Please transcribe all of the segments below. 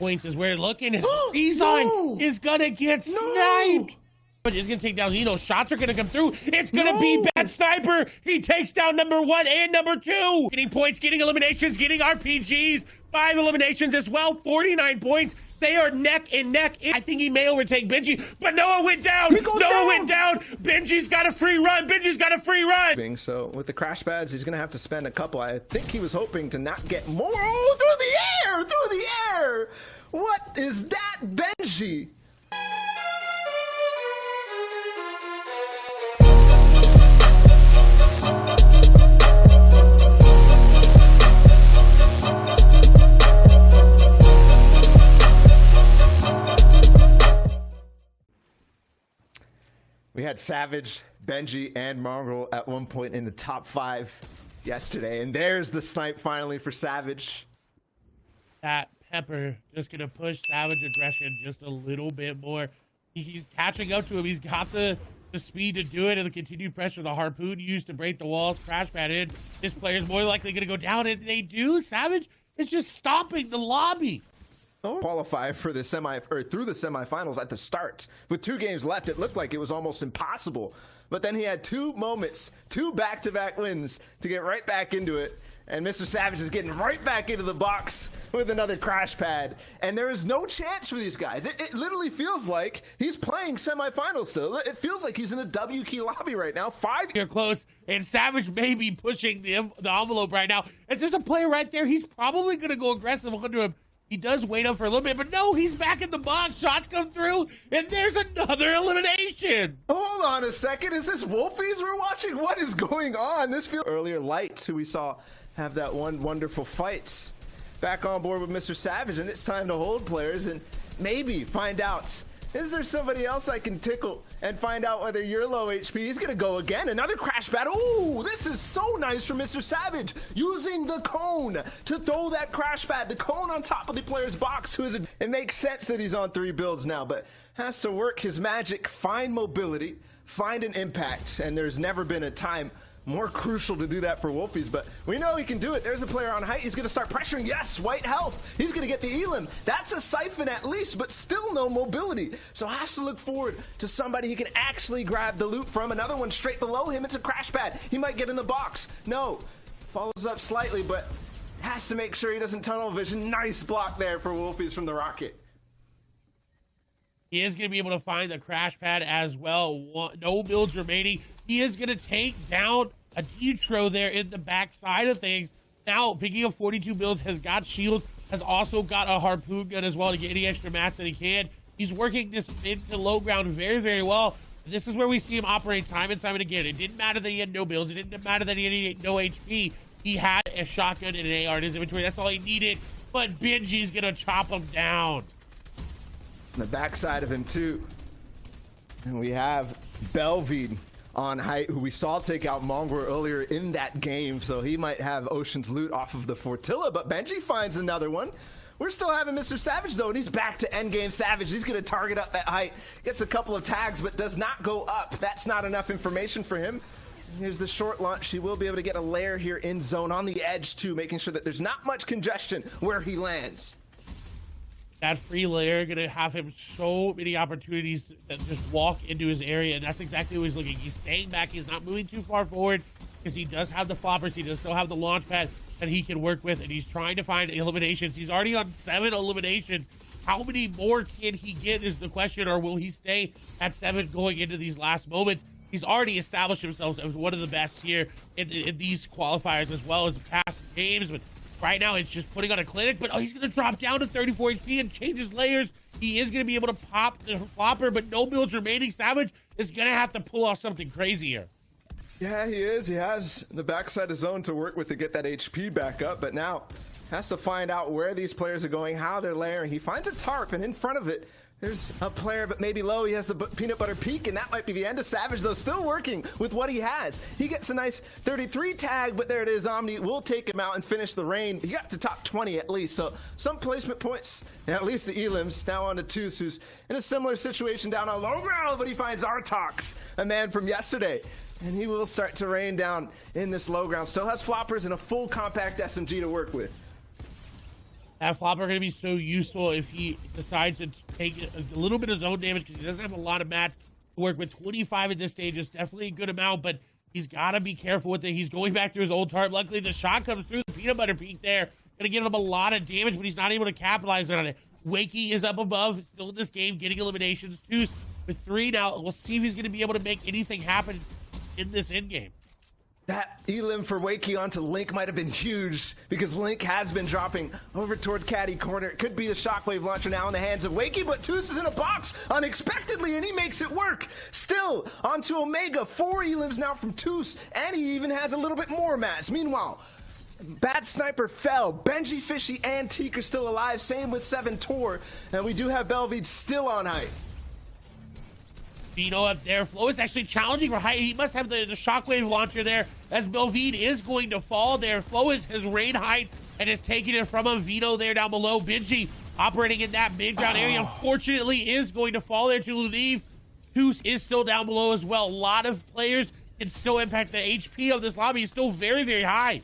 points is where looking. His Rezon is gonna get sniped. But it's gonna take down Zeno. Shots are gonna come through. It's gonna be Bad Sniper. He takes down number 1 and number 2. Getting points, getting eliminations, getting RPGs. 5 eliminations as well. 49 points. They are neck and neck. I think he may overtake Benji, but Noah went down. Noah went down. Benji's got a free run. Benji's got a free run. So with the crash pads, he's gonna have to spend a couple. I think he was hoping to not get more. Oh, through the air, through the air. What is that, Benji? We had Savage, Benji, and Mongrel at one point in the top 5 yesterday, and there's the snipe finally for Savage. That Pepper just gonna push Savage aggression just a little bit more. He's catching up to him. He's got the speed to do it, and the continued pressure, the harpoon used to break the walls, crash pad in. This player's more likely gonna go down, and they do. Savage is just stopping the lobby. Qualify for the through the semifinals at the start. With 2 games left, it looked like it was almost impossible. But then he had 2 moments, 2 back-to-back wins to get right back into it. And Mr. Savage is getting right back into the box with another crash pad. And there is no chance for these guys. It literally feels like he's playing semifinals still. It feels like he's in a W key lobby right now. 5 here close, and Savage may be pushing the envelope right now. It's just a player right there. He's probably going to go aggressive onto him. He does wait up for a little bit, but no, he's back in the box. Shots come through, and there's another elimination. Hold on a second. Is this Wolfies we're watching? What is going on? This feels earlier Lights, who we saw have that one wonderful fight, back on board with Mr. Savage, and it's time to hold players and maybe find out, is there somebody else I can tickle and find out whether you're low HP? He's gonna go again. Another crash pad. Ooh, this is so nice from Mr. Savage, using the cone to throw that crash pad. The cone on top of the player's box. It makes sense that he's on 3 builds now, but has to work his magic, find mobility, find an impact, and there's never been a time more crucial to do that for Wolfies, but we know he can do it. There's a player on height. He's going to start pressuring. Yes, white health. He's going to get the elim. That's a siphon at least, but still no mobility. So has to look forward to somebody he can actually grab the loot from. Another one straight below him. It's a crash pad. He might get in the box. No. Follows up slightly, but has to make sure he doesn't tunnel vision. Nice block there for Wolfies from the rocket. He is going to be able to find the crash pad as well. No builds remaining. He is going to take down a Tfue there in the back side of things. Now, picking up 42 builds, has got shield, has also got a harpoon gun as well to get any extra mats that he can. He's working this mid to low ground very, very well. This is where we see him operate time and time and again. It didn't matter that he had no builds. It didn't matter that he had no HP. He had a shotgun and an AR in his inventory. That's all he needed. But Benji's going to chop him down. On the backside of him too, and we have Belvede on height, who we saw take out Mongrel earlier in that game, so he might have Ocean's loot off of the Fortilla, but Benji finds another one. We're still having Mr. Savage though, and he's back to endgame Savage. He's going to target up that height, gets a couple of tags, but does not go up. That's not enough information for him. Here's the short launch. He will be able to get a lair here in zone on the edge too, making sure that there's not much congestion where he lands. That free layer going to have him so many opportunities that just walk into his area, and that's exactly what he's looking. He's staying back. He's not moving too far forward because he does have the floppers. He does still have the launch pad that he can work with, and he's trying to find eliminations. He's already on 7 eliminations. How many more can he get is the question, or will he stay at 7 going into these last moments? He's already established himself as one of the best here in these qualifiers as well as past games, but right now, it's just putting on a clinic, but he's going to drop down to 34 HP and change his layers. He is going to be able to pop the flopper, but no builds remaining. Savage is going to have to pull off something crazy here. Yeah, he is. He has the backside of zone to work with to get that HP back up, but now has to find out where these players are going, how they're layering. He finds a tarp, and in front of it, there's a player, but maybe low. He has the peanut butter peak, and that might be the end of Savage, though still working with what he has. He gets a nice 33 tag, but there it is. Omni will take him out and finish the rain. He got to top 20 at least, so some placement points, and at least the elims. Now on to Tfue, who's in a similar situation down on low ground, but he finds Artox, a man from yesterday. And he will start to rain down in this low ground. Still has floppers and a full compact SMG to work with. That flopper going to be so useful if he decides to take a little bit of zone damage because he doesn't have a lot of mats to work with. 25 at this stage is definitely a good amount, but he's got to be careful with it. He's going back to his old tarp. Luckily, the shot comes through. The peanut butter peak there. Going to give him a lot of damage, but he's not able to capitalize on it. Wakey is up above, still in this game, getting eliminations. Tfue with 3 now. We'll see if he's going to be able to make anything happen in this endgame. That elim for Wakey onto Link might have been huge because Link has been dropping over toward Caddy corner. It could be the shockwave launcher now in the hands of Wakey, but Tfue is in a box unexpectedly and he makes it work. Still onto Omega, 4 elims now from Tfue, and he even has a little bit more mats. Meanwhile, Bad Sniper fell. Benjyfishy and Teak are still alive. Same with 7 Tor, and we do have Belvede still on height. Vino up there. Flo is actually challenging for height. He must have the shockwave launcher there as Belvede is going to fall there. Flo has raid height and is taking it from him. Vino there down below. Benji operating in that mid-ground area. Unfortunately is going to fall there to leave. Tfue is still down below as well. A lot of players can still impact the HP of this lobby. It's still very, very high.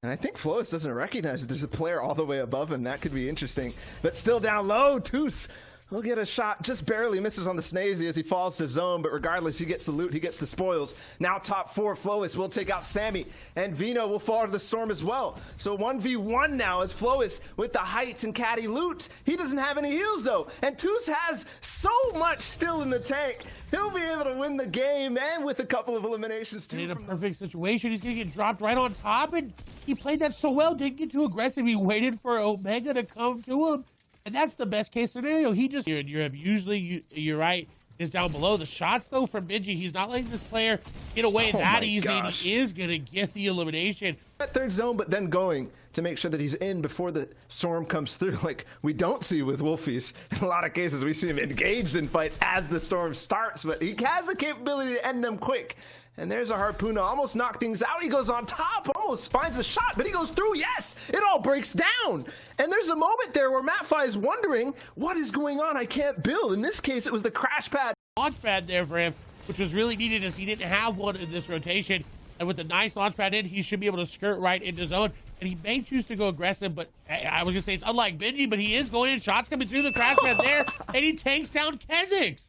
And I think Flois doesn't recognize that there's a player all the way above him. That could be interesting. But still down low, Tfue. He'll get a shot, just barely misses on the Snazy as he falls to zone, but regardless, he gets the loot, he gets the spoils. Now top 4, Flois will take out Sammy, and Vino will fall to the storm as well. So 1v1 now as Flois with the height and caddy loot. He doesn't have any heals though, and Tfue has so much still in the tank. He'll be able to win the game, and with a couple of eliminations too. In a perfect situation, he's gonna get dropped right on top, and he played that so well, didn't get too aggressive. He waited for Omega to come to him. And that's the best case scenario. He just here in Europe. Usually, you're right, is down below. The shots, though, from Benji, he's not letting this player get away that easy. And he is going to get the elimination. That third zone, but then going to make sure that he's in before the storm comes through, like we don't see with Wolfies. In a lot of cases, we see him engaged in fights as the storm starts, but he has the capability to end them quick. And there's a Harpoon, almost knock things out. He goes on top, almost finds a shot, but he goes through. Yes, it all breaks down. And there's a moment there where Mattfi is wondering, what is going on? I can't build. In this case, it was the crash pad. Launch pad there for him, which was really needed as he didn't have one in this rotation. And with a nice launch pad in, he should be able to skirt right into zone. And he may choose to go aggressive, but I was going to say it's unlike Benji, but he is going in. Shots coming through the crash pad there, and he takes down Kezix.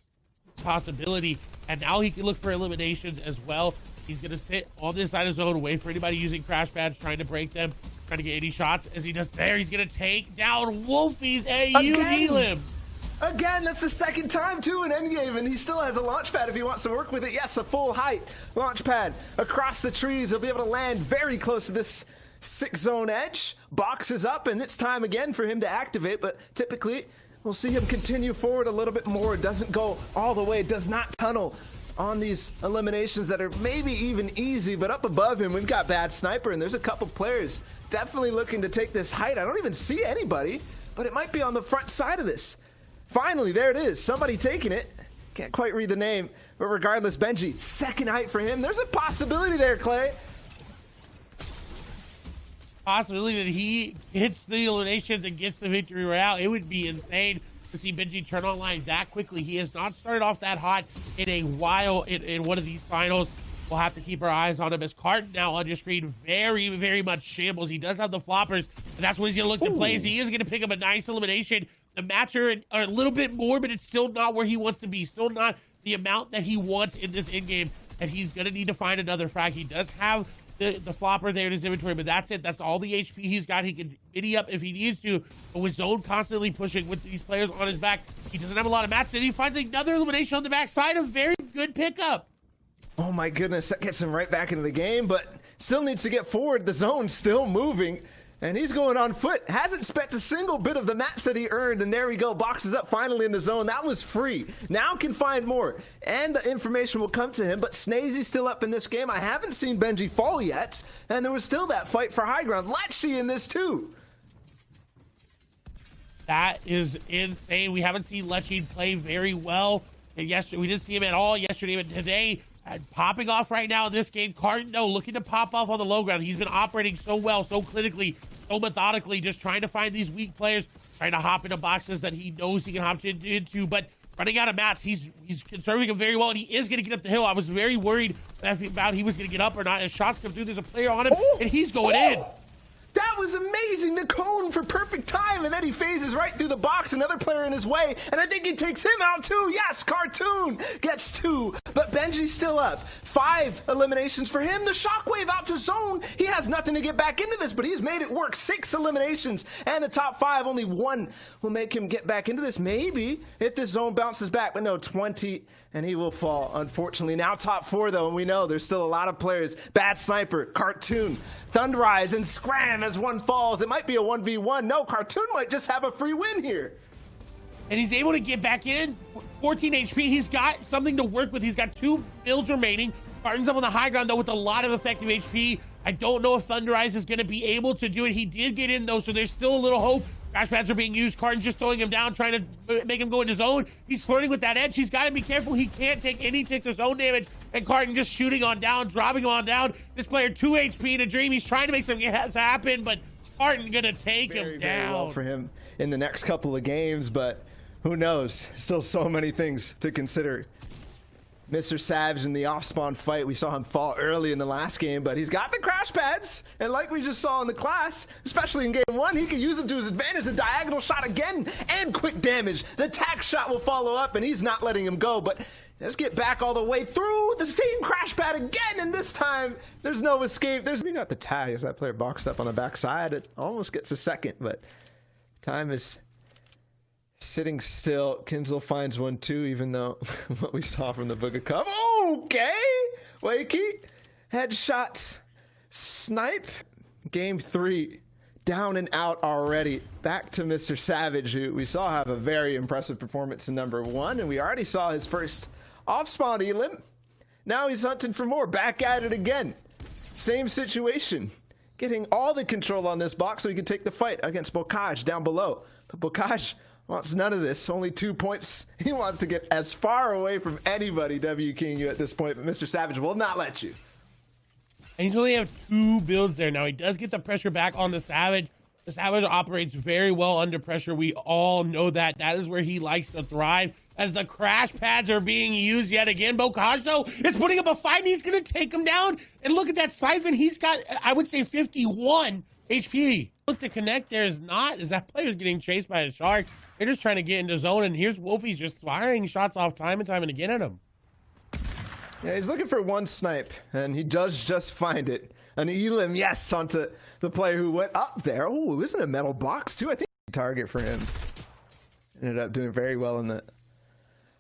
Possibility, and now he can look for eliminations as well. He's going to sit on this side of zone, wait for anybody using crash pads, trying to break them, trying to get any shots. As he does there, he's going to take down Wolfie's huge elim. Again, that's the second time too in endgame, and he still has a launch pad if he wants to work with it. Yes, a full height launch pad across the trees. He'll be able to land very close to this 6 zone edge. Boxes up, and it's time again for him to activate, but typically we'll see him continue forward a little bit more. It doesn't go all the way, does not tunnel on these eliminations that are maybe even easy, but up above him, we've got Bad Sniper, and there's a couple players definitely looking to take this height. I don't even see anybody, but it might be on the front side of this. Finally, there it is. Somebody taking it. Can't quite read the name, but regardless, Benji, second height for him. There's a possibility there, Clay. Possibility that he hits the eliminations and gets the victory royale. It would be insane to see Benji turn online that quickly. He has not started off that hot in a while in one of these finals. We'll have to keep our eyes on him as Carton now on your screen very, very much shambles. He does have the floppers, and that's what he's going to look to play. He is going to pick up a nice elimination. The match are a little bit more, but it's still not where he wants to be. Still not the amount that he wants in this in-game, and he's going to need to find another frag. He does have the flopper there in his inventory, but that's it. That's all the HP he's got. He can midi up if he needs to, but with zone constantly pushing with these players on his back, he doesn't have a lot of mats, and he finds another elimination on the backside. A very good pickup. Oh my goodness, that gets him right back into the game, but still needs to get forward. The zone's still moving, and he's going on foot. Hasn't spent a single bit of the mats that he earned, and there we go. Boxes up finally in the zone. That was free. Now can find more, and the information will come to him, but Snazy's still up in this game. I haven't seen Benji fall yet, and there was still that fight for high ground. Let's see in this too. That is insane. We haven't seen Lechie play very well. And yesterday, we didn't see him at all yesterday, but today, popping off right now in this game. Carton, looking to pop off on the low ground. He's been operating so well, so clinically, so methodically, just trying to find these weak players, trying to hop into boxes that he knows he can hop into, but running out of mats. He's conserving them very well, and he is going to get up the hill. I was very worried about he was going to get up or not. As shots come through, there's a player on him, and he's going in. That was amazing. The cone for perfect time, and then he phases right through the box. Another player in his way, and I think he takes him out too. Yes, Cartoon gets 2, but Benji's still up. 5 eliminations for him. The shockwave out to zone. He has nothing to get back into this, but he's made it work. 6 eliminations, and the top 5, only 1 will make him get back into this. Maybe if this zone bounces back, but no, 20, and he will fall, unfortunately. Now top 4, though, and we know there's still a lot of players. Bad Sniper, Cartoon, Thunderize, and Scram as one falls. It might be a 1v1. No, Cartoon might just have a free win here. And he's able to get back in. 14 HP. He's got something to work with. He's got 2 builds remaining. Carton's up on the high ground, though, with a lot of effective HP. I don't know if Thunderize is going to be able to do it. He did get in, though, so there's still a little hope. Crash pads are being used. Carton's just throwing him down, trying to make him go into zone. He's flirting with that edge. He's got to be careful. He can't take any ticks of zone damage. And Carton just shooting on down, dropping him on down. This player 2 HP in a dream. He's trying to make something happen, but Carton gonna take him down. Very well for him in the next couple of games, but who knows? Still so many things to consider. Mr. Savage in the off-spawn fight, we saw him fall early in the last game, but he's got the crash pads, and like we just saw in the class, especially in game 1, he can use them to his advantage. The diagonal shot again, and quick damage. The tack shot will follow up, and he's not letting him go, but let's get back all the way through the same crash pad again, and this time, there's no escape. We got the tag as that player boxed up on the backside. It almost gets a second, but time is sitting still. Kinzel finds one too, even though what we saw from the Book of Cup. Okay, Wakey, headshots, snipe. Game 3, down and out already. Back to Mr. Savage, who we saw have a very impressive performance in number 1, and we already saw his first off-spawn elim. Now he's hunting for more. Back at it again. Same situation. Getting all the control on this box so he can take the fight against Bocage down below. But Bocage wants none of this. Only 2 points. He wants to get as far away from anybody, W King, you at this point, but Mr. Savage will not let you. And he's only have 2 builds there now. He does get the pressure back on the Savage. The Savage operates very well under pressure. We all know that. That is where he likes to thrive. As the crash pads are being used yet again, Bocage, though, is putting up a fight, and he's going to take him down. And look at that siphon. He's got, I would say, 51 HP. Look to connect there is not, as that player's getting chased by a shark. They're just trying to get into zone, and here's Wolfie's just firing shots off time and again at him. Yeah, he's looking for one snipe, and he does just find it. An elim, yes, onto the player who went up there. Oh, isn't a metal box, too? I think target for him. Ended up doing very well in the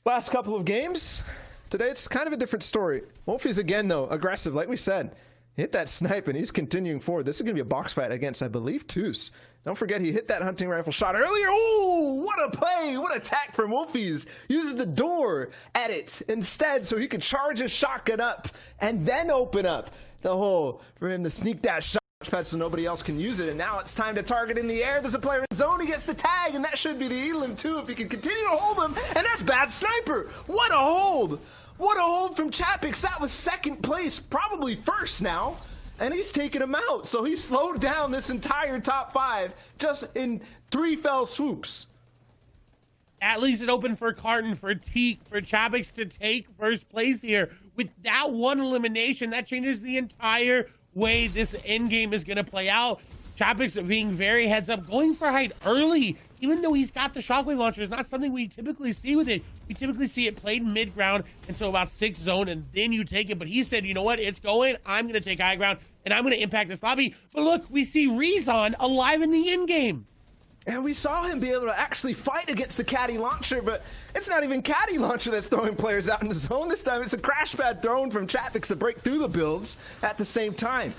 last couple of games. Today, it's kind of a different story. Wolfie's, again, though, aggressive, like we said. Hit that snipe, and he's continuing forward. This is going to be a box fight against, I believe, Tfue. Don't forget, he hit that hunting rifle shot earlier. Oh, what a play. What attack from Wolfies. Uses the door at it instead so he could charge his shotgun up and then open up the hole for him to sneak that shot pad so nobody else can use it. And now it's time to target in the air. There's a player in zone. He gets the tag, and that should be the elim, too, if he can continue to hold him. And that's Bad Sniper. What a hold. What a hold from Chapix. That was second place, probably first now. And he's taking him out. So he slowed down this entire top 5 just in 3 fell swoops. At least it opened for Carton, for Teak, for Chapix to take first place here. With that one elimination, that changes the entire way this end game is going to play out. Chapix being very heads up, going for height early, even though he's got the shockwave launcher, is not something we typically see with it. We typically see it played mid-ground until about 6th zone, and then you take it. But he said, you know what, it's going. I'm going to take high ground, and I'm going to impact this lobby. But look, we see Rezon alive in the end game. And we saw him be able to actually fight against the caddy launcher, but it's not even caddy launcher that's throwing players out in the zone. This time it's a crash pad thrown from Chapix to break through the builds at the same time.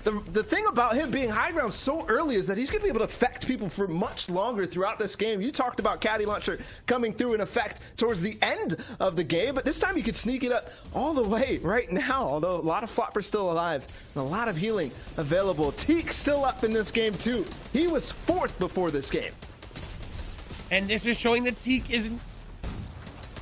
The thing about him being high ground so early is that he's going to be able to affect people for much longer throughout this game. You talked about caddy launcher coming through in effect towards the end of the game, but this time you could sneak it up all the way right now, although a lot of floppers still alive and a lot of healing available. Teak still up in this game too. He was 4th before this game. And this is showing that Teak isn't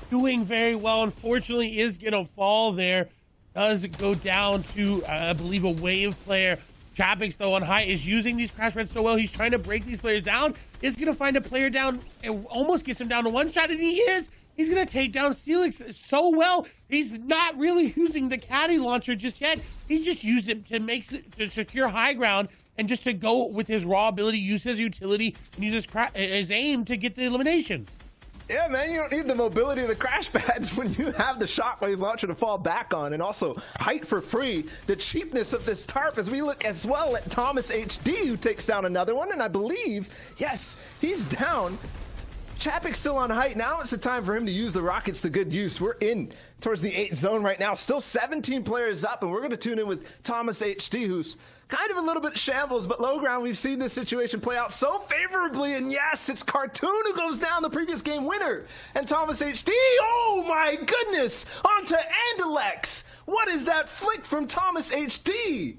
doing very well. Unfortunately, is going to fall there. Does go down to, I believe, a wave player. Chapix, though, on high, is using these crash pads so well. He's trying to break these players down. Is going to find a player down and almost gets him down to one shot, and he is. He's going to take down Steelix so well. He's not really using the caddy launcher just yet. He just used it to secure high ground and just to go with his raw ability, use his utility, and use his aim to get the elimination. Yeah, man, you don't need the mobility of the crash pads when you have the shockwave launcher to fall back on, and also height for free. The cheapness of this tarp as we look as well at Thomas HD, who takes down another one, and I believe, yes, he's down. Chapek's still on height. Now it's the time for him to use the rockets to good use. We're in towards the 8 zone right now. Still 17 players up, and we're going to tune in with Thomas HD, who's kind of a little bit shambles, but low ground, we've seen this situation play out so favorably, and yes, it's Cartoon who goes down, the previous game winner, and Thomas HD, oh my goodness, onto Andalex. What is that flick from Thomas HD?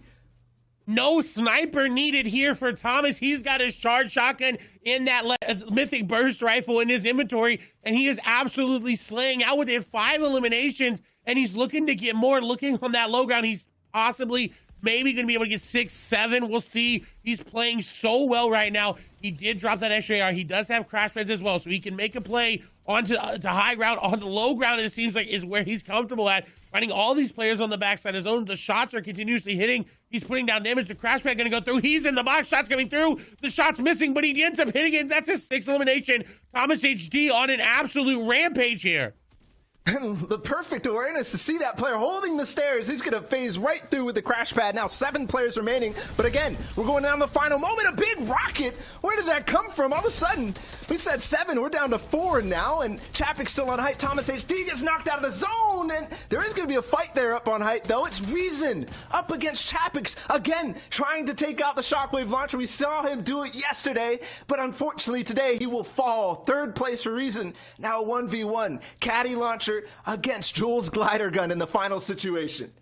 No sniper needed here for Thomas. He's got his charge shotgun in that mythic burst rifle in his inventory, and he is absolutely slaying out with it. 5 eliminations, and he's looking to get more. Looking on that low ground, he's possibly maybe going to be able to get 6, 7. We'll see. He's playing so well right now. He did drop that extra AR. He does have crash pads as well, so he can make a play onto to high ground. On the low ground, it seems like is where he's comfortable at. Finding all these players on the backside of his own. The shots are continuously hitting. He's putting down damage. The crash pad going to go through. He's in the box. Shots coming through. The shot's missing, but he ends up hitting it. That's his 6th elimination. Thomas HD on an absolute rampage here. The perfect awareness to see that player holding the stairs. He's going to phase right through with the crash pad. Now 7 players remaining. But again, we're going down the final moment. A big rocket. Where did that come from? All of a sudden, we said 7. We're down to 4 now. And Chapek's still on height. Thomas HD gets knocked out of the zone. And there is going to be a fight there up on height, though. It's Reason up against Chapek's. Again, trying to take out the shockwave launcher. We saw him do it yesterday. But unfortunately, today he will fall. 3rd place for Reason. Now 1v1. Caddy launcher against Jules' glider gun in the final situation.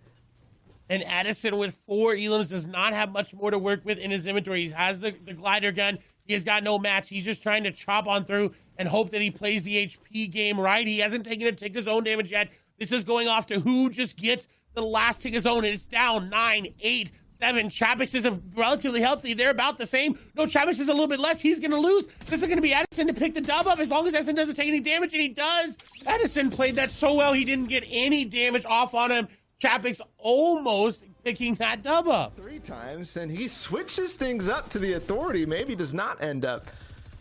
And Addison with 4 elims does not have much more to work with in his inventory. He has the glider gun. He has got no match. He's just trying to chop on through and hope that he plays the HP game right. He hasn't taken a tick his own damage yet. This is going off to who just gets the last tick his own. It's down 9, 8, 7. Chapek's is relatively healthy. They're about the same. No, Chapek's is a little bit less. He's going to lose. This is going to be Addison to pick the dub up as long as Addison doesn't take any damage, and he does. Addison played that so well, he didn't get any damage off on him. Chapek's almost picking that dub up. 3 times, and he switches things up to the Authority. Maybe does not end up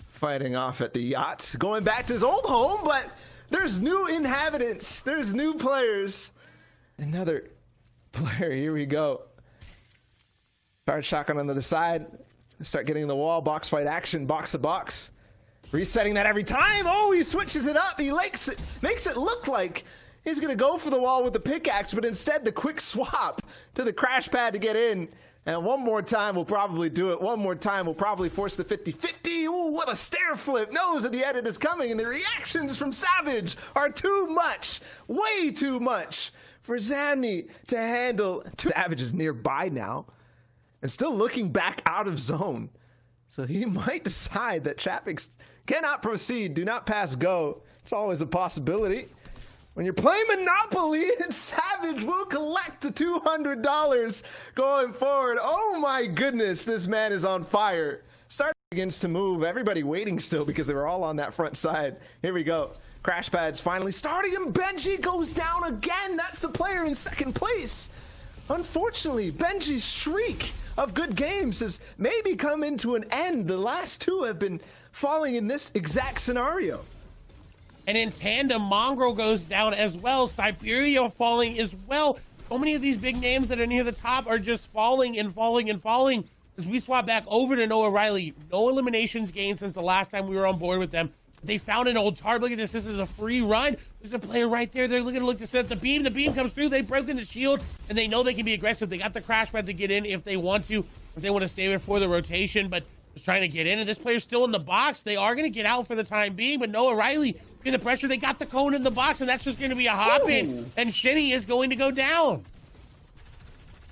fighting off at the yacht. Going back to his old home, but there's new inhabitants. There's new players. Another player. Here we go. Start shotgun on the other side. Start getting the wall. Box fight action. Box to box. Resetting that every time. Oh, he switches it up. He makes it look like he's going to go for the wall with the pickaxe, but instead the quick swap to the crash pad to get in. And one more time we'll probably do it. One more time we'll probably force the 50-50. Ooh, what a stair flip. Knows that the edit is coming, and the reactions from Savage are too much. Way too much for Zammy to handle. Savage is nearby now. And still looking back out of zone. So he might decide that Chapek cannot proceed. Do not pass go. It's always a possibility. When you're playing Monopoly, and Savage will collect the $200 going forward. Oh my goodness, this man is on fire. Start begins to move. Everybody waiting still because they were all on that front side. Here we go. Crash pads finally starting, and Benji goes down again. That's the player in 2nd place. Unfortunately, Benji's streak of good games has maybe come into an end. The last 2 have been falling in this exact scenario. And in tandem, Mongrel goes down as well. Siberia falling as well. So many of these big names that are near the top are just falling and falling and falling. As we swap back over to Noah Riley, no eliminations gained since the last time we were on board with them. They found an old tarp. Look at this. This is a free run. There's a player right there. They're going to look to set up the beam. The beam comes through. They've broken the shield, and they know they can be aggressive. They got the crash pad to get in if they want to, if they want to save it for the rotation, but just trying to get in. And this player's still in the box. They are going to get out for the time being, but Noah Riley, in the pressure, they got the cone in the box, and that's just going to be a hop in, and Shinny is going to go down.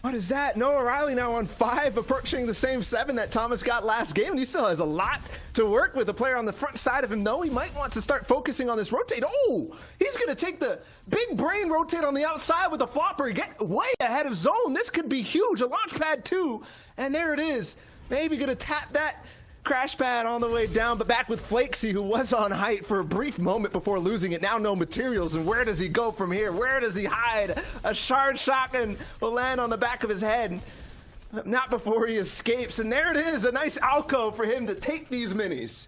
What is that? Noah Riley now on 5, approaching the same 7 that Thomas got last game, and he still has a lot to work with. The player on the front side of him, though, he might want to start focusing on this rotate. Oh, he's going to take the big brain rotate on the outside with the flopper. Get way ahead of zone. This could be huge. A launch pad, too, and there it is. Maybe going to tap that crash pad on the way down, but back with Flakesy, who was on height for a brief moment before losing it. Now no materials, and where does he go from here? Where does he hide? A shard shotgun will land on the back of his head. Not before he escapes, and there it is, a nice alcove for him to take these minis.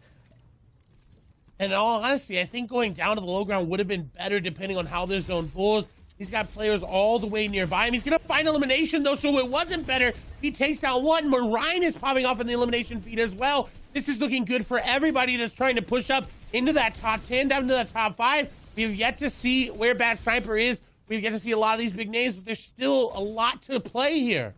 And in all honesty, I think going down to the low ground would have been better depending on how this zone pulls. He's got players all the way nearby him. He's going to find elimination, though, so it wasn't better. He takes down one. Marine is popping off in the elimination feed as well. This is looking good for everybody that's trying to push up into that top 10, down to the top 5. We have yet to see where Bad Sniper is. We've yet to see a lot of these big names, but there's still a lot to play here.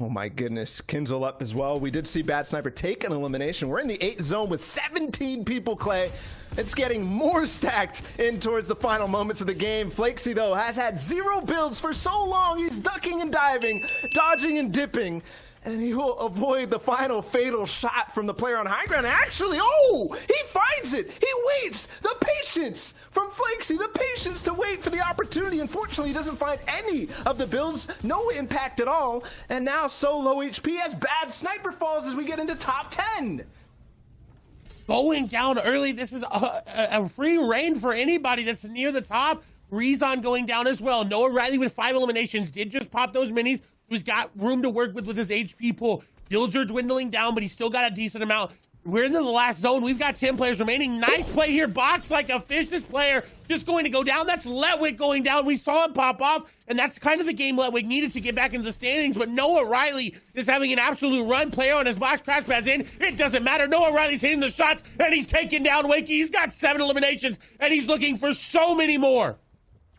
Oh my goodness, Kinzel up as well. We did see Bad Sniper take an elimination. We're in the 8th zone with 17 people, Clay. It's getting more stacked in towards the final moments of the game. Flakesy, though, has had 0 builds for so long. He's ducking and diving, dodging and dipping. And he will avoid the final fatal shot from the player on high ground. Actually, oh, he finds it. He waits. The patience from Flakesy, the patience to wait for the opportunity. Unfortunately, he doesn't find any of the builds. No impact at all. And now so low HP as Bad Sniper falls as we get into top 10. Going down early, this is a free reign for anybody that's near the top. Rezon going down as well. Noah Riley with 5 eliminations did just pop those minis. He's got room to work with his HP pool. Builds are dwindling down, but he's still got a decent amount. We're into the last zone. We've got 10 players remaining. Nice play here. Boxed like a fish. This player just going to go down. That's Letwick going down. We saw him pop off, and that's kind of the game Letwick needed to get back into the standings, but Noah Riley is having an absolute run. Player on his box, crash pads in. It doesn't matter. Noah Riley's hitting the shots, and he's taking down Wakey. He's got 7 eliminations, and he's looking for so many more.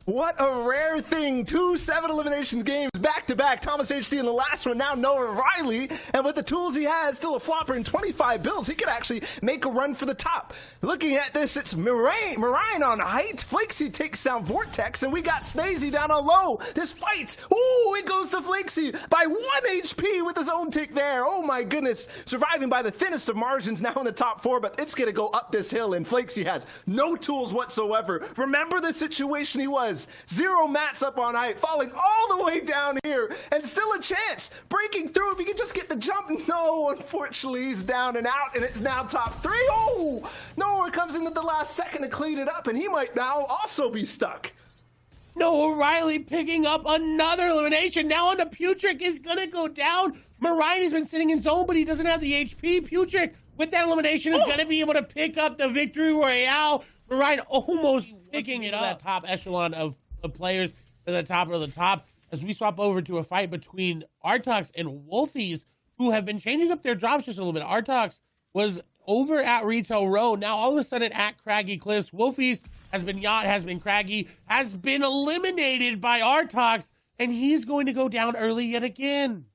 What a rare thing. 2 7 eliminations games back-to-back. Thomas HD in the last one, now Noah Riley. And with the tools he has, still a flopper in 25 builds, he could actually make a run for the top. Looking at this, it's Marine on height. Flakesy takes down Vortex, and we got Snazy down on low. This fight, ooh, it goes to Flakesy by 1 HP with his own tick there. Oh my goodness. Surviving by the thinnest of margins now in the top 4, but it's going to go up this hill, and Flakesy has no tools whatsoever. Remember the situation he was. 0 mats up on height, falling all the way down here, and still a chance, breaking through if he could just get the jump. No, unfortunately, he's down and out, and it's now top 3. Oh, Noah comes in at the last second to clean it up, and he might now also be stuck. Noah Riley picking up another elimination. Now on the Putrick is going to go down. Marine has been sitting in zone, but he doesn't have the HP. Putrick, with that elimination, is going to be able to pick up the victory royale. Marine almost picking it up. That top echelon of players to the top of the top as we swap over to a fight between Artox and Wolfies, who have been changing up their drops just a little bit. Artox was over at Retail Row. Now all of a sudden at Craggy Cliffs. Wolfies has been Yacht, has been Craggy, has been eliminated by Artox, and he's going to go down early yet again.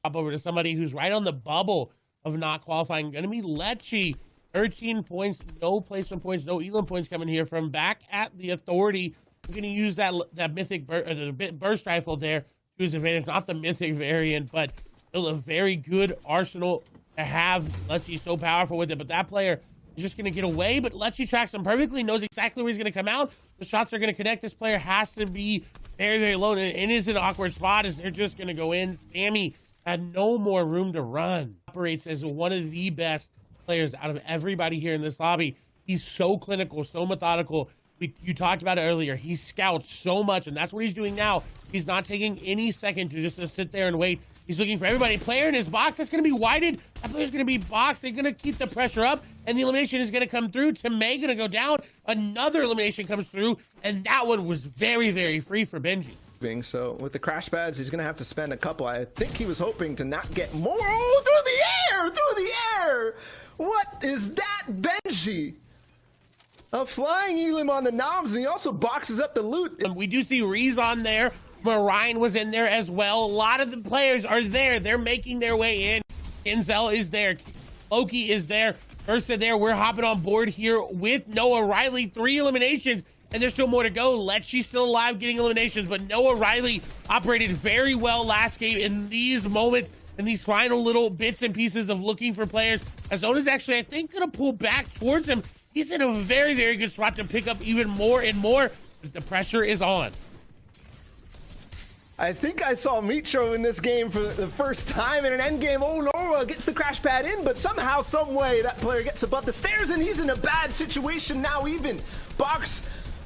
Hop over to somebody who's right on the bubble of not qualifying. Going to be Lechy. 13 points, no placement points, no Elam points coming here from back at the Authority. We're going to use that mythic burst rifle there to his advantage. Not the mythic variant, but still a very good arsenal to have. Lechy so powerful with it, but that player is just going to get away. But Lechy tracks him perfectly, knows exactly where he's going to come out. The shots are going to connect. This player has to be very, very low, and it is an awkward spot as they're just going to go in. Sammy had no more room to run. Operates as one of the best players out of everybody here in this lobby. He's so clinical, so methodical. You talked about it earlier. He scouts so much, and that's what he's doing now. He's not taking any second to just sit there and wait. He's looking for everybody. Player in his box, that's going to be whited. That player's going to be boxed. They're going to keep the pressure up, and the elimination is going to come through. Tmay going to go down. Another elimination comes through, and that one was very, very free for Benji. So with the crash pads, he's going to have to spend a couple. I think he was hoping to not get more. Oh, through the air! Through the air! What is that, Benji? A flying Elim on the knobs, and he also boxes up the loot. We do see Rezon there. Marine was in there as well. A lot of the players are there. They're making their way in. Inzel is there. Loki is there. Ursa there. We're hopping on board here with Noah Riley. 3 eliminations, and there's still more to go. Lechy's still alive getting eliminations, but Noah Riley operated very well last game in these moments, in these final little bits and pieces of looking for players. As Zone is actually, I think, going to pull back towards him. He's in a very, very good spot to pick up even more and more, but the pressure is on. I think I saw Mitro in this game for the first time in an endgame. Oh, Noah gets the crash pad in, but somehow, some way, that player gets above the stairs, and he's in a bad situation now even. Box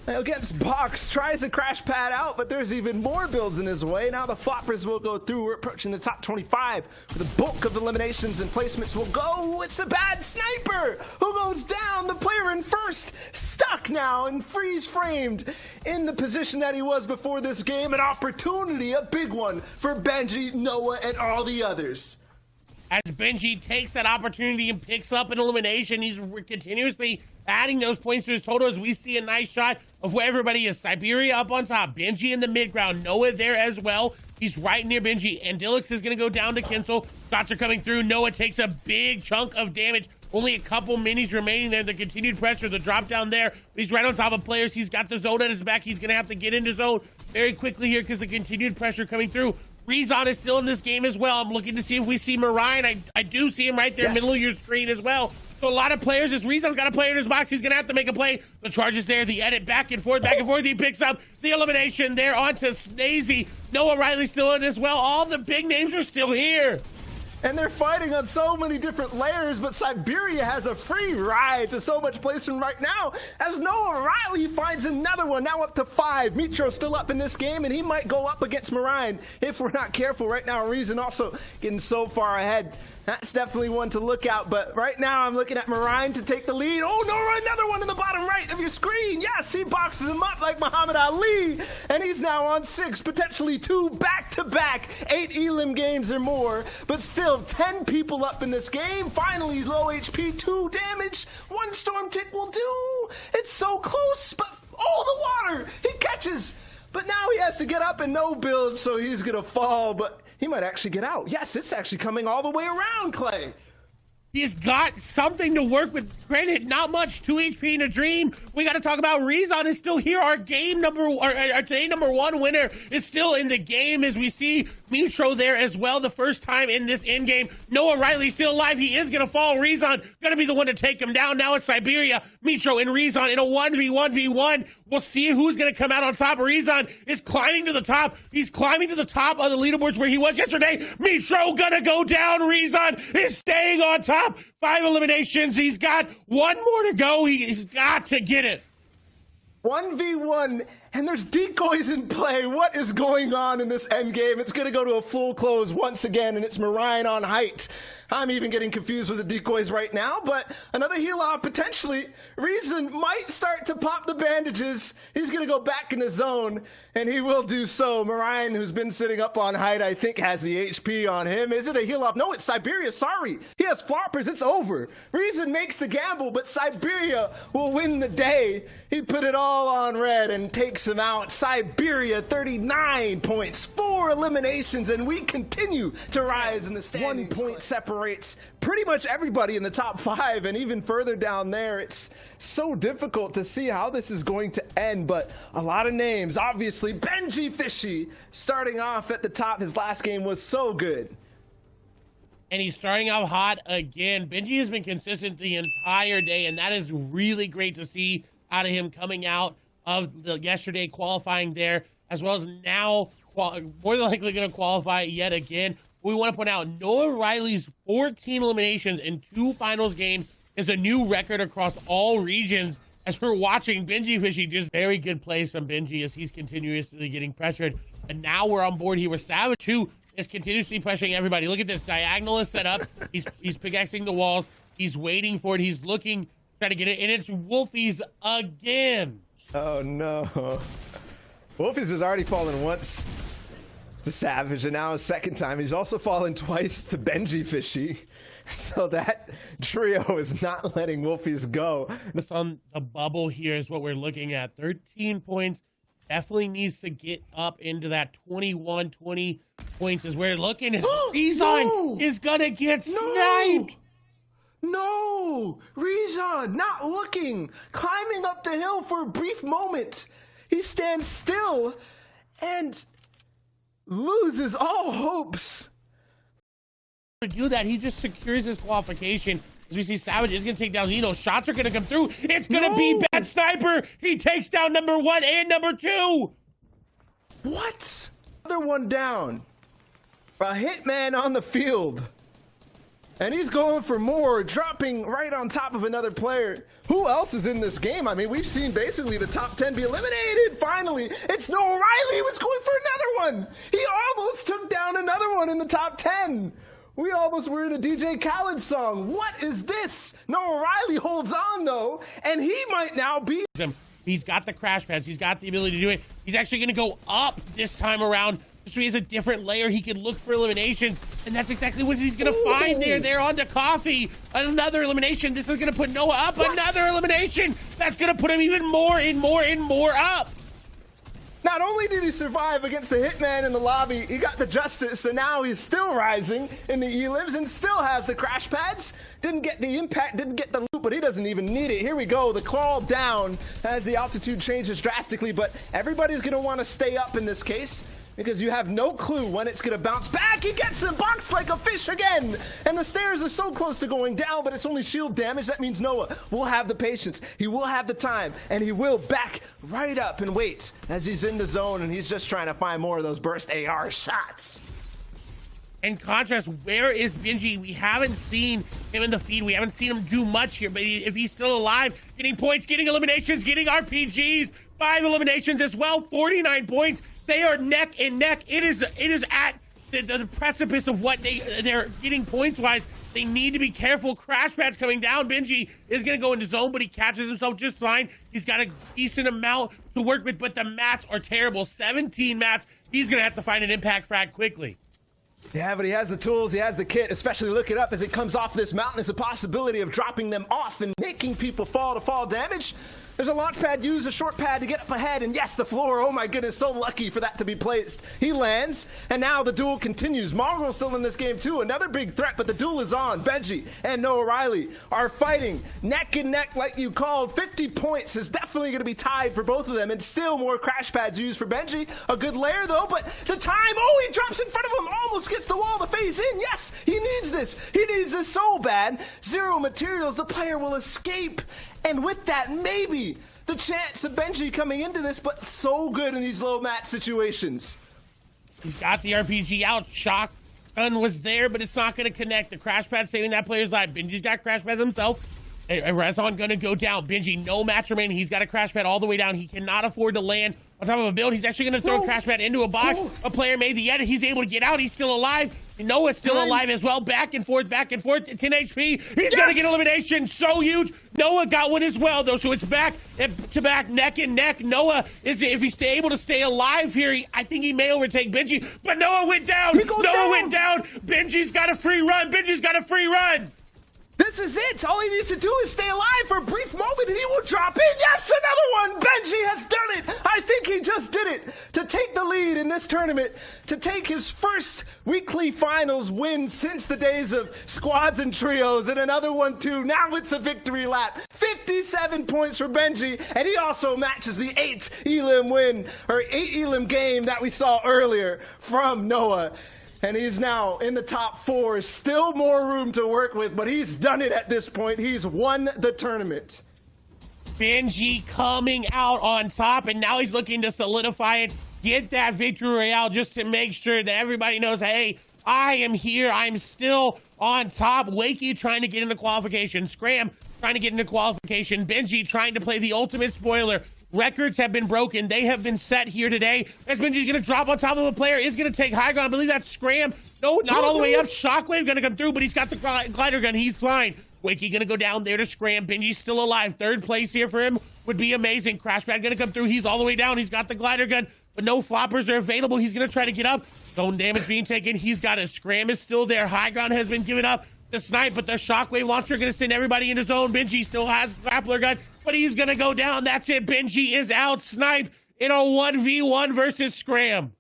against Box, tries to crash pad out, but there's even more builds in his way. Now the floppers will go through. We're approaching the top 25. The bulk of eliminations and placements will go. It's a bad sniper who goes down. The player in first, stuck now and freeze framed in the position that he was before this game. An opportunity, a big one for Benji, Noah, and all the others. As Benji takes that opportunity and picks up an elimination, he's continuously adding those points to his total as we see a nice shot of where everybody is. Siberia up on top, Benji in the mid ground, Noah there as well. He's right near Benji, and Dilix is going to go down to Kinsel. Shots are coming through. Noah takes a big chunk of damage. Only a couple minis remaining there. The continued pressure, the drop down there. He's right on top of players. He's got the zone at his back. He's going to have to get into zone very quickly here because the continued pressure coming through. Rezon is still in this game as well. I'm looking to see if we see Mariah. I do see him right there, middle of your screen as well. So a lot of players, as Rezon's got a player in his box, he's going to have to make a play. The charge is there, the edit, back and forth. He picks up the elimination there onto Snazy. Noah Riley still in as well. All the big names are still here. And they're fighting on so many different layers, but Siberia has a free ride to so much placement right now as Noah Riley finds another one, now up to 5. Mitro's still up in this game, and he might go up against Marine if we're not careful right now. Reason also getting so far ahead. That's definitely one to look out, but right now I'm looking at Marine to take the lead. Oh no, another one in the bottom right of your screen. Yes, he boxes him up like Muhammad Ali, and he's now on 6, potentially 2 back-to-back 8 elim games or more, but still 10 people up in this game. Finally, low HP, 2 damage, 1 storm tick will do. It's so close, but oh, the water, he catches. But now he has to get up and no build, so he's gonna fall, but he might actually get out. Yes, it's actually coming all the way around, Clay. He's got something to work with. Granted, not much, 2 HP in a dream. We got to talk about Rezon is still here. Our today number 1 winner is still in the game as we see Mitro there as well. The first time in this end game. Noah Riley still alive. He is going to fall. Rezon going to be the one to take him down. Now it's Siberia, Mitro, and Rezon in a 1v1v1. We'll see who's going to come out on top. Rezon is climbing to the top. He's climbing to the top of the leaderboards where he was yesterday. Mitro going to go down. Rezon is staying on top. 5 eliminations. He's got 1 more to go. He's got to get it. 1v1, and there's decoys in play. What is going on in this end game? It's going to go to a full close once again, and it's Marine on height. I'm even getting confused with the decoys right now, but another heal off potentially. Reason might start to pop the bandages. He's going to go back in the zone, and he will do so. Marine, who's been sitting up on height, I think has the HP on him. Is it a heal off? No, it's Siberia. Sorry. He has floppers. It's over. Reason makes the gamble, but Siberia will win the day. He put it all on red and takes him out. Siberia, 39 points, 4 eliminations, and we continue to rise in the standings. 1 point separates pretty much everybody in the top 5, and even further down there. It's so difficult to see how this is going to end, but a lot of names. Obviously, Benjyfishy starting off at the top. His last game was so good. And he's starting out hot again. Benji has been consistent the entire day, and that is really great to see out of him coming out of the yesterday qualifying there, as well as now more than likely going to qualify yet again. We want to point out Noah Riley's 14 eliminations in 2 finals games is a new record across all regions. As we're watching Benjyfishy, just very good plays from Benji as he's continuously getting pressured. And now we're on board here with Savage, who is continuously pressuring everybody. Look at this diagonal is set up. He's pickaxing the walls. He's waiting for it. He's looking, trying to get it, and it's Wolfies again. Oh no. Wolfies has already fallen once to Savage, and now a second time. He's also fallen twice to Benjyfishy. So that trio is not letting Wolfies go. This on the bubble here is what we're looking at. 13 points. Definitely needs to get up into that 21, 20 points is where we're looking. Rezon is gonna get sniped. No, Rezon not looking, climbing up the hill for a brief moment. He stands still and loses all hopes. To do that, he just secures his qualification. As we see, Savage is going to take down Zeno. Shots are going to come through. It's going to be Bad Sniper. He takes down number 1 and number 2. What? Another one down. A hitman on the field. And he's going for more, dropping right on top of another player. Who else is in this game? I mean, we've seen basically the top 10 be eliminated. Finally, it's Noah Riley who was going for another one. He almost took down another one in the top 10. We almost were in a DJ Khaled song. What is this? Noah Riley holds on, though, and he might now be... He's got the crash pads. He's got the ability to do it. He's actually going to go up this time around. So he has a different layer. He can look for eliminations, and that's exactly what he's going to find there. They're on to coffee. Another elimination. This is going to put Noah up. What? Another elimination. That's going to put him even more and more up. Not only did he survive against the hitman in the lobby, he got the justice, so now he's still rising in the E-lives and still has the crash pads. Didn't get the impact, didn't get the loot, but he doesn't even need it. Here we go, the crawl down as the altitude changes drastically, but everybody's going to want to stay up in this case, because you have no clue when it's going to bounce back. He gets it, boxed like a fish again. And the stairs are so close to going down, but it's only shield damage. That means Noah will have the patience. He will have the time, and he will back right up and wait as he's in the zone, and he's just trying to find more of those burst AR shots. In contrast, where is Benji? We haven't seen him in the feed. We haven't seen him do much here, but if he's still alive, getting points, getting eliminations, getting RPGs, 5 eliminations as well, 49 points. They are neck and neck. It is at the precipice of what they're getting points-wise. They need to be careful. Crash pads coming down. Benji is going to go into zone, but he catches himself just fine. He's got a decent amount to work with, but the mats are terrible. 17 mats. He's going to have to find an impact frag quickly. Yeah, but he has the tools, he has the kit, especially look it up as it comes off this mountain. There's a possibility of dropping them off and making people fall to fall damage. There's a launch pad, use a short pad to get up ahead, and yes, the floor, oh my goodness, so lucky for that to be placed. He lands, and now the duel continues. Mongrel's still in this game too, another big threat, but the duel is on. Benji and Noah Riley are fighting neck and neck like you called. 50 points is definitely going to be tied for both of them, and still more crash pads used for Benji. A good layer though, but the time, oh, he drops in front of him, almost gets the wall to phase in. Yes, he needs this. He needs this so bad. 0 materials, the player will escape. And with that, maybe the chance of Benji coming into this, but so good in these low mat situations. He's got the RPG out. Shotgun was there, but it's not going to connect. The crash pad saving that player's life. Benji's got crash pads himself. Rezon going to go down. Benji, no match remaining. He's got a crash pad all the way down. He cannot afford to land on top of a build. He's actually going to throw a crash pad into a box. A player made the edit. He's able to get out. He's still alive. Noah's still alive as well. Back and forth, 10 HP. He's going to get elimination. So huge. Noah got one as well, though. So it's back to back, neck and neck. Noah, if he's able to stay alive here, I think he may overtake Benji. But Noah went down. Noah went down. Benji's got a free run. Benji's got a free run. This is it. All he needs to do is stay alive for a brief moment and he will drop in. Yes, another one. Benji has done it. I think he just did it to take the lead in this tournament, to take his first weekly finals win since the days of squads and trios, and another one too. Now it's a victory lap. 57 points for Benji, and he also matches the 8 elim win, or 8 elim game that we saw earlier from Noah. And he's now in the top 4. Still more room to work with, but he's done it at this point. He's won the tournament. Benji coming out on top, and now he's looking to solidify it, get that victory royale just to make sure that everybody knows, hey, I am here. I'm still on top. Wakey trying to get into qualification. Scram trying to get into qualification. Benji trying to play the ultimate spoiler. Records have been broken. They have been set here today. As Benji's going to drop on top of a player, is going to take high ground. I believe that's Scram. No, not all the way up. Shockwave going to come through, but he's got the glider gun. He's flying. Wakey going to go down there to Scram. Benji's still alive. 3rd place here for him would be amazing. Crashpad going to come through. He's all the way down. He's got the glider gun, but no floppers are available. He's going to try to get up. Zone damage being taken. He's got it. Scram is still there. High ground has been given up. The snipe, but the shockwave launcher going to send everybody into zone. Benji still has grappler gun, but he's going to go down. That's it. Benji is out. Snipe in a 1v1 versus Scram.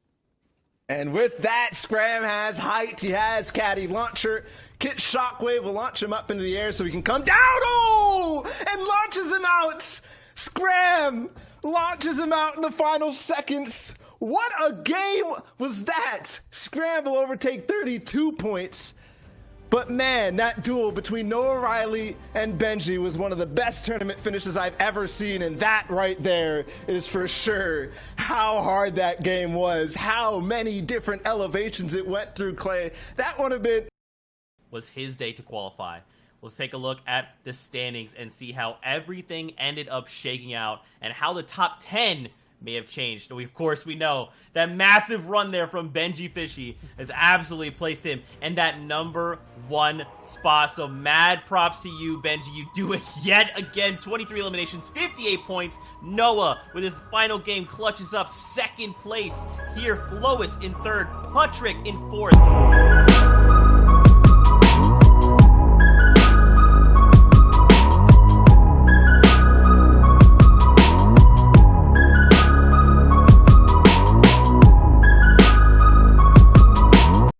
And with that, Scram has height. He has caddy launcher. Kit Shockwave will launch him up into the air so he can come down. Oh! And launches him out. Scram launches him out in the final seconds. What a game was that? Scram will overtake 32 points. But man, that duel between Noah Riley and Benji was one of the best tournament finishes I've ever seen, and that right there is for sure how hard that game was, how many different elevations it went through, Clay. That would have been... was his day to qualify. Let's take a look at the standings and see how everything ended up shaking out and how the top 10 may have changed. Of course, we know that massive run there from Benjyfishy has absolutely placed him in that number 1 spot. So mad props to you, Benji. You do it yet again. 23 eliminations, 58 points. Noah, with his final game, clutches up 2nd place. Here, Flois in 3rd, Patrick in 4th.